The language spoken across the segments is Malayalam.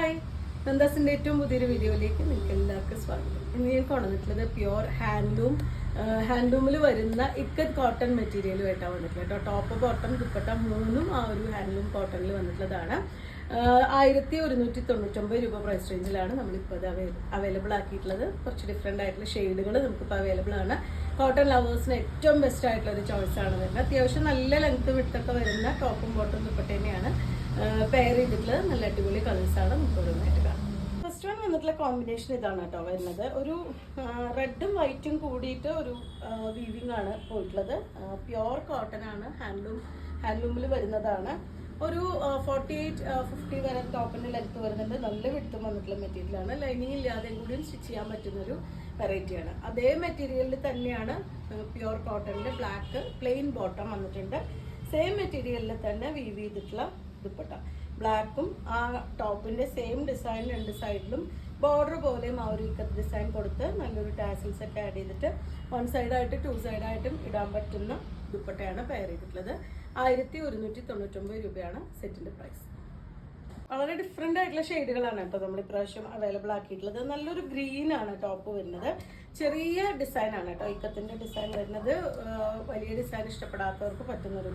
ഹായ്, നന്ദാസിൻ്റെ ഏറ്റവും പുതിയൊരു വീഡിയോയിലേക്ക് നിങ്ങൾക്ക് എല്ലാവർക്കും സ്വാഗതം. ഇന്ന് ഞാൻ കൊണ്ടുവന്നിട്ടുള്ളത് പ്യുവർ ഹാൻഡ്ലൂമിൽ വരുന്ന ഇക്കത്ത് കോട്ടൺ മെറ്റീരിയലുമായിട്ടാണ് വന്നിട്ടുള്ളത് കേട്ടോ. ടോപ്പ് ബോട്ടം ദുപ്പട്ട മൂന്നും ആ ഒരു ഹാൻഡ്ലൂം കോട്ടണിൽ വന്നിട്ടുള്ളതാണ്. 1199 രൂപ പ്രൈസ് റേഞ്ചിലാണ് നമ്മളിപ്പോൾ ഇത് അവൈലബിൾ ആക്കിയിട്ടുള്ളത്. കുറച്ച് ഡിഫറെൻ്റ് ആയിട്ടുള്ള ഷെയ്ഡുകൾ നമുക്കിപ്പോൾ അവൈലബിൾ ആണ്. കോട്ടൺ ലവേഴ്സിന് ഏറ്റവും ബെസ്റ്റ് ആയിട്ടുള്ള ഒരു ചോയ്സ് ആണ് വരുന്നത്. അത്യാവശ്യം നല്ല ലെങ്ത് വിട്ടൊക്കെ വരുന്ന ടോപ്പും ബോട്ടും ദുപ്പട്ട തന്നെയാണ് പെയർ ചെയ്തിട്ടുള്ളത്. നല്ല അടിപൊളി കളേഴ്സാണ് നമുക്ക് ഓരോന്നായിട്ട് കാണാം. ഫസ്റ്റ് വൺ വന്നിട്ടുള്ള കോമ്പിനേഷൻ ഇതാണ് കേട്ടോ വരുന്നത്. ഒരു റെഡും വൈറ്റും കൂടിയിട്ട് ഒരു വീവിങ് ആണ് പോയിട്ടുള്ളത്. പ്യുവർ കോട്ടൺ ആണ്, ഹാൻഡ്ലൂമിൽ വരുന്നതാണ്. ഒരു 48-50 വരെ ടോപ്പിൻ്റെ ലെങ്ത് വരുന്നുണ്ട്. നല്ല വിട്ടും വന്നിട്ടുള്ള മെറ്റീരിയലാണ്. ലൈനിങ് ഇല്ലാതെയും കൂടിയും സ്റ്റിച്ച് ചെയ്യാൻ പറ്റുന്നൊരു വെറൈറ്റിയാണ്. അതേ മെറ്റീരിയലിൽ തന്നെയാണ് പ്യുവർ കോട്ടണിൽ ബ്ലാക്ക് പ്ലെയിൻ ബോട്ടം വന്നിട്ടുണ്ട്. സെയിം മെറ്റീരിയലിൽ തന്നെ വീവ് ചെയ്തിട്ടുള്ള ദുപ്പട്ട. ബ്ലാക്കും ആ ടോപ്പിൻ്റെ സെയിം ഡിസൈൻ രണ്ട് സൈഡിലും ബോർഡർ പോലെയും ആ ഒരു ഇക്കത്ത് ഡിസൈൻ കൊടുത്ത് നല്ലൊരു ടാസിൽസ് ഒക്കെ ആഡ് ചെയ്തിട്ട് 1 സൈഡായിട്ട് 2 സൈഡായിട്ടും ഇടാൻ പറ്റുന്ന ദുപ്പട്ടയാണ് പെയർ ചെയ്തിട്ടുള്ളത്. 1199 രൂപയാണ് സെറ്റിൻ്റെ പ്രൈസ്. വളരെ ഡിഫറെൻ്റ് ആയിട്ടുള്ള ഷെയ്ഡുകളാണ് കേട്ടോ നമ്മൾ ഇപ്രാവശ്യം അവൈലബിൾ ആക്കിയിട്ടുള്ളത്. നല്ലൊരു ഗ്രീൻ ആണ് ടോപ്പ് വരുന്നത്. ചെറിയ ഡിസൈൻ ആണ് കേട്ടോ ഇക്കത്തിൻ്റെ ഡിസൈൻ വരുന്നത്. വലിയ ഡിസൈൻ ഇഷ്ടപ്പെടാത്തവർക്ക് പറ്റുന്നൊരു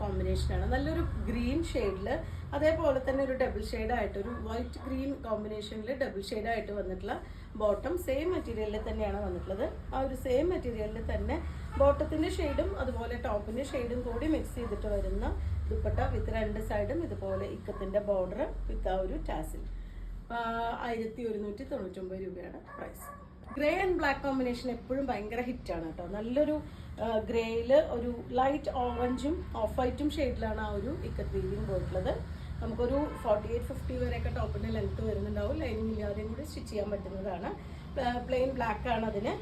കോമ്പിനേഷനാണ്. നല്ലൊരു ഗ്രീൻ ഷെയ്ഡിൽ അതേപോലെ തന്നെ ഒരു ഡബിൾ ഷെയ്ഡായിട്ട് ഒരു വൈറ്റ് ഗ്രീൻ കോമ്പിനേഷനിൽ ഡബിൾ ഷെയ്ഡായിട്ട് വന്നിട്ടുള്ള ബോട്ടം സെയിം മെറ്റീരിയലിൽ തന്നെയാണ് വന്നിട്ടുള്ളത്. ആ ഒരു സെയിം മെറ്റീരിയലിൽ തന്നെ ബോട്ടത്തിൻ്റെ ഷെയ്ഡും അതുപോലെ ടോപ്പിൻ്റെ ഷെയ്ഡും കൂടി മിക്സ് ചെയ്തിട്ട് വരുന്ന ദുപ്പട്ട വിത്ത് രണ്ട് സൈഡും ഇതുപോലെ ഇക്കത്തിൻ്റെ ബോർഡർ വിത്ത് ആ ഒരു ടാസിൽ. 1199 രൂപയാണ് price. Grey and black combination എപ്പോഴും ഭയങ്കര ഹിറ്റാണ് കേട്ടോ. നല്ലൊരു ഗ്രേയിൽ ഒരു ലൈറ്റ് ഓറഞ്ചും ഓഫ് വൈറ്റും ഷെയ്ഡിലാണ് ആ ഒരു ഇക്കത്ത് വീവിങ് പോയിട്ടുള്ളത്. നമുക്കൊരു 48-50 വരെയൊക്കെ ടോപ്പിൻ്റെ ലെങ്ത്ത് വരുന്നുണ്ടാവും. ലൈനിങ് ഇല്ലാതെയും കൂടി സ്റ്റിച്ച് ചെയ്യാൻ പറ്റുന്നതാണ്. പ്ലെയിൻ ബ്ലാക്ക് ആണ് അതിന്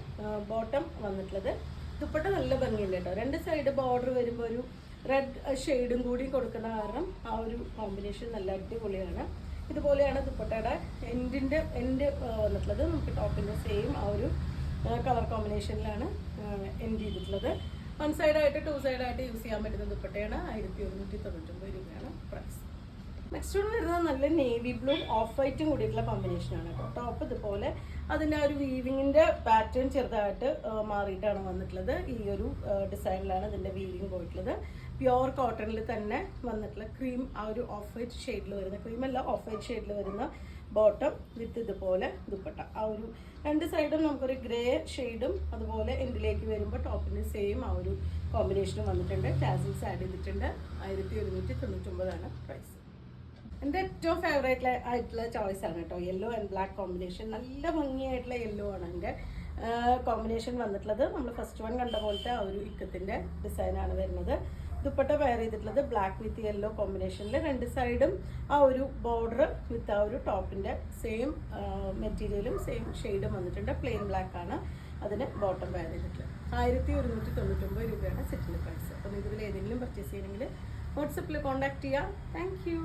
ബോട്ടം വന്നിട്ടുള്ളത്. ദുപ്പട്ട നല്ല ഭംഗിയുണ്ട് കേട്ടോ. രണ്ട് സൈഡ് ബോർഡർ വരുമ്പോൾ ഒരു റെഡ് ഷെയ്ഡും കൂടി കൊടുക്കുന്ന കാരണം ആ ഒരു കോമ്പിനേഷൻ നല്ല അടിപൊളിയാണ്. ഇതുപോലെയാണ് ദുപ്പട്ടയുടെ എൻഡ് വന്നിട്ടുള്ളത്. നമുക്ക് ടോപ്പിൻ്റെ സെയിം ആ ഒരു കളർ കോമ്പിനേഷനിലാണ് എൻഡ് ചെയ്തിട്ടുള്ളത്. 1 സൈഡായിട്ട് 2 സൈഡായിട്ട് യൂസ് ചെയ്യാൻ പറ്റുന്ന ദുപ്പട്ടയാണ്. 1199 രൂപയാണ് പ്രൈസ്. നെക്സ്റ്റ് വൺ വരുന്നത് നല്ല നേവി ബ്ലൂ ഓഫ് വൈറ്റും കൂടിയിട്ടുള്ള കോമ്പിനേഷനാണ് കേട്ടോ. ടോപ്പ് ഇതുപോലെ അതിൻ്റെ ആ ഒരു വീവിങ്ങിൻ്റെ പാറ്റേൺ ചെറുതായിട്ട് മാറിയിട്ടാണ് വന്നിട്ടുള്ളത്. ഈ ഒരു ഡിസൈനിലാണ് ഇതിൻ്റെ വീവിങ് പോയിട്ടുള്ളത്. പ്യുവർ കോട്ടണിൽ തന്നെ വന്നിട്ടുള്ള ക്രീം ആ ഒരു ഓഫ് വൈറ്റ് ഷെയ്ഡിൽ വരുന്ന ക്രീമല്ല ഓഫ് വൈറ്റ് ഷെയ്ഡിൽ വരുന്ന ബോട്ടം വിത്ത് ഇതുപോലെ ദുപ്പട്ട. ആ ഒരു രണ്ട് സൈഡും നമുക്കൊരു ഗ്രേ ഷെയ്ഡും അതുപോലെ എൻഡിലേക്ക് വരുമ്പോൾ ടോപ്പിൻ്റെ സെയിം ആ ഒരു കോമ്പിനേഷനും വന്നിട്ടുണ്ട്. ടാസിൽസ് ആഡ് ചെയ്തിട്ടുണ്ട്. 1199 പ്രൈസ്. എൻ്റെ ഏറ്റവും ഫേവറേറ്റ് ആയിട്ടുള്ള ചോയ്സ് ആണ് കേട്ടോ യെല്ലോ ആൻഡ് ബ്ലാക്ക് കോമ്പിനേഷൻ. നല്ല ഭംഗിയായിട്ടുള്ള യെല്ലോ ആണ് എൻ്റെ കോമ്പിനേഷൻ വന്നിട്ടുള്ളത്. നമ്മൾ ഫസ്റ്റ് വൺ കണ്ട പോലത്തെ ആ ഒരു ഇക്കത്തിൻ്റെ ഡിസൈനാണ് വരുന്നത്. ദുപ്പട്ട പെയർ ചെയ്തിട്ടുള്ളത് ബ്ലാക്ക് വിത്ത് യെല്ലോ കോമ്പിനേഷനിൽ രണ്ട് സൈഡും ആ ഒരു ബോർഡർ വിത്ത് ആ ഒരു ടോപ്പിൻ്റെ സെയിം മെറ്റീരിയലും സെയിം ഷെയ്ഡും വന്നിട്ടുണ്ട്. പ്ലെയിൻ ബ്ലാക്ക് ആണ് അതിന് ബോട്ടം പെയർ ചെയ്തിട്ടുള്ളത്. 1199 രൂപയാണ് സെറ്റിൻ്റെ പ്രൈസ്. അപ്പോൾ ഇതിൽ ഏതെങ്കിലും പർച്ചേസ് ചെയ്യണമെങ്കിൽ വാട്സപ്പിൽ കോൺടാക്ട് ചെയ്യാം. Thank you.